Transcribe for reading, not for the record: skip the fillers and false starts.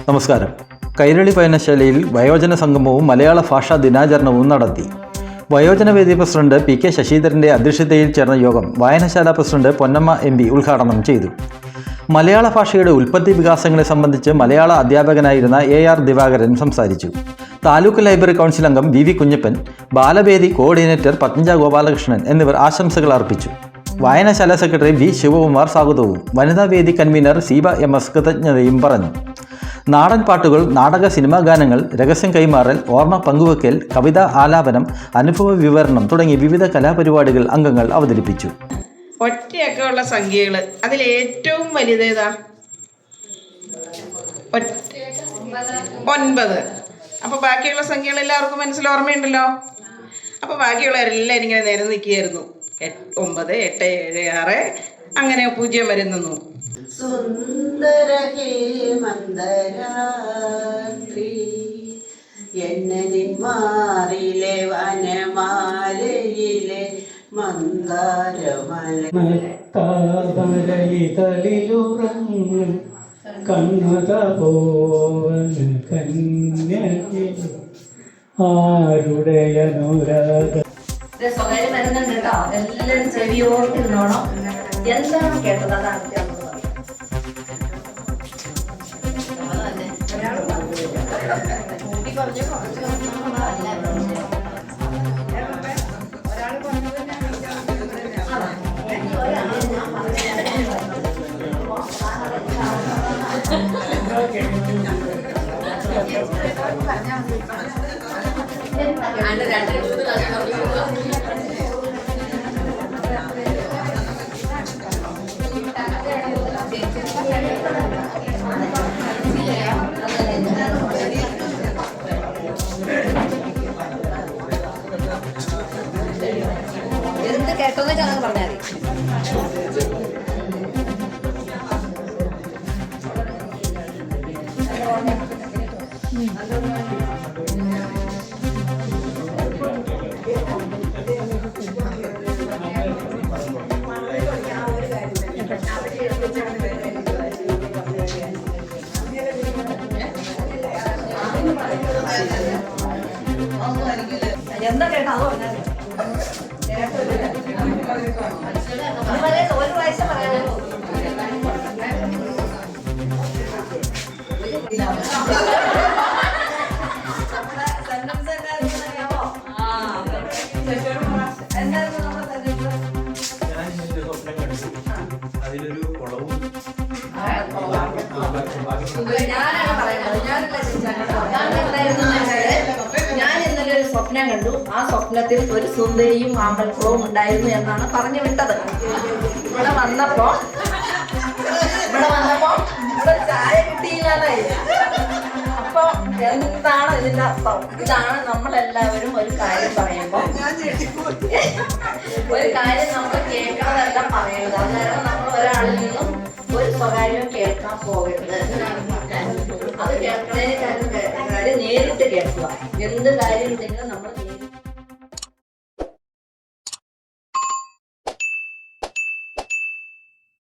നമസ്കാരം. കൈരളി വായനശാലയിൽ വയോജന സംഗമവും മലയാള ഭാഷാ ദിനാചരണവും നടത്തി. വയോജനവേദി പ്രസിഡന്റ് പി കെ ശശീധരൻ്റെ അധ്യക്ഷതയിൽ ചേർന്ന യോഗം വായനശാല പ്രസിഡന്റ് പൊന്നമ്മ MP ഉദ്ഘാടനം ചെയ്തു. മലയാള ഭാഷയുടെ ഉൽപ്പത്തി വികാസങ്ങളെ സംബന്ധിച്ച് മലയാള അധ്യാപകനായിരുന്ന AR ദിവാകരൻ സംസാരിച്ചു. താലൂക്ക് ലൈബ്രറി കൗൺസിൽ അംഗം VV കുഞ്ഞപ്പൻ, ബാലവേദി കോർഡിനേറ്റർ പത്മജ ഗോപാലകൃഷ്ണൻ എന്നിവർ ആശംസകൾ അർപ്പിച്ചു. വായനശാല സെക്രട്ടറി V ശിവകുമാർ സ്വാഗതവും വനിതാവേദി കൺവീനർ സീബ MS കൃതജ്ഞതയും പറഞ്ഞു. നാടൻ പാട്ടുകൾ, നാടക സിനിമാ ഗാനങ്ങൾ, രഹസ്യം കൈമാറൽ, ഓർമ്മ പങ്കുവെക്കൽ, കവിതാ ആലാപനം, അനുഭവ വിവരണം തുടങ്ങി വിവിധ കലാപരിപാടികൾ അംഗങ്ങൾ അവതരിപ്പിച്ചു. ഒറ്റയൊക്കെ ഉള്ള സംഖ്യകൾ അതിൽ ഏറ്റവും വലുതേതാ? 9. അപ്പോൾ ബാക്കിയുള്ള സംഖ്യകൾ എല്ലാവർക്കും മനസ്സിൽ ഓർമ്മയുണ്ടല്ലോ. അപ്പോൾ ബാക്കിയുള്ളവരെല്ലാവരും ഇങ്ങനെ നേരെ നിൽക്കുകയായിരുന്നു. 9, 8, 7, 6 അങ്ങനെ 0 വരെ നിന്നു. സുന്ദര ഹേമന്തരാത്രി എന്നതിന്മാറിലെ വനമാലയിലെ മന്ദാരമലയിതളിലുറങ്ങും കണ്ണത പോവൻ കന്യകി ആരുടെയനുരാഗ സ്വകാര്യം വരുന്നുണ്ട് കേട്ടോ. എല്ലാവരും ചെവിയോട്ടിരുന്നോണം. എന്താണ് കേട്ടത് അതാണ് എന്ത് കേട്ടോന്ന് ചാനൽ പറഞ്ഞാൽ എന്താ കേട്ടോ അത് പറഞ്ഞാൽ ഒരു വയസ്സ് പറയാനോ. ഞാൻ ഇന്നലെ ഒരു സ്വപ്നം കണ്ടു. ആ സ്വപ്നത്തിൽ ഒരു സുന്ദരിയും ആമ്പൽക്കുളവും ഉണ്ടായിരുന്നു എന്നാണ് പറഞ്ഞു വിട്ടത്. ഇവിടെ വന്നപ്പോ ഇവിടെ ചായ കിട്ടിയില്ലാതായി. അപ്പൊ എന്താണ് ഇതിന്റെ അർത്ഥം? ഇതാണ് നമ്മളെല്ലാവരും ഒരു കാര്യം പറയുമ്പോ ഒരു കാര്യം നമ്മൾ കേൾക്കണതല്ല പറയുന്നത്. അന്നേരം നമ്മൾ ഒരാളിൽ നിന്നും ഒരു സ്വകാര്യം കേൾക്കാൻ പോകരുത്. അത് കേൾക്കണേന് കാര്യം നേരിട്ട് കേൾക്കുക. എന്ത് കാര്യം ഉണ്ടെങ്കിലും നമ്മൾ